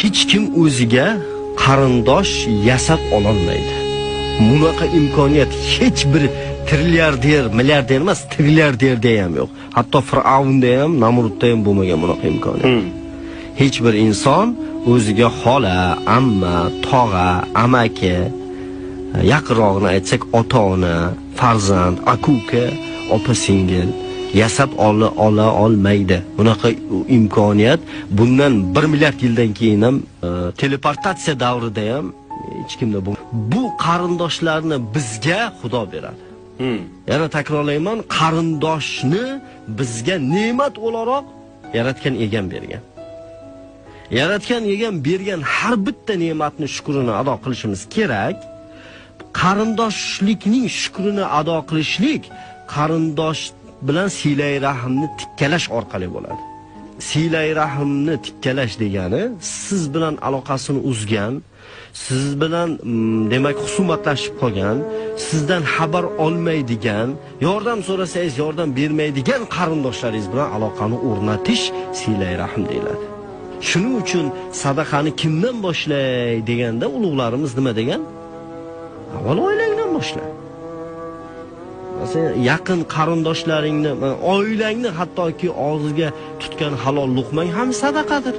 hech kim o'ziga qarindosh yasab ololmaydi. Bunaqa imkoniyat hech bir trilliarder, milliarder emas, trilliarderda ham yo'q. Hatto Fir'avnda ham, Namrudda ham bo'lmagan bunaqa imkoniyat. Hech bir inson o'ziga xola, amma, tog'a, amaki, yaqinrog'ini aytsak ota-ona, farzand, aka-uka, opa-singil yasab ola olmaydi. Bunaqa imkoniyat bundan 1 milliard yildan keyin ham teleportatsiya davrida ham hech kimda bo'lmaydi. Bu qarindoshlarni bizga Xudo beradi. Yana takrorlayman, qarindoshni bizga ne'mat o'laroq yaratgan egam bergan. Yaratgan egam bergan har bitta ne'matni shukrini ado qilishimiz kerak. Qarindoshlikning shukrini ado qilishlik qarindosh bilan silay rahimni tikkalash orqali bo'ladi. Silay rahimni tikkalash degani siz bilan aloqasini uzgan, siz bilan demak husumatlashib qolgan, sizdan xabar olmaydigan, yordam so'rasangiz yordam bermaydigan qarindoshlaringiz bilan aloqani o'rnatish silay rahim deyiladi. Shuning uchun sadaqani kimdan boshlay deganda ulug'larimiz nima degan? Avval oilangdan boshla. Masalan, yaqin qarindoshlaringni, oilangni hattoki og'ziga tutgan halol luqmang ham sadaqadir.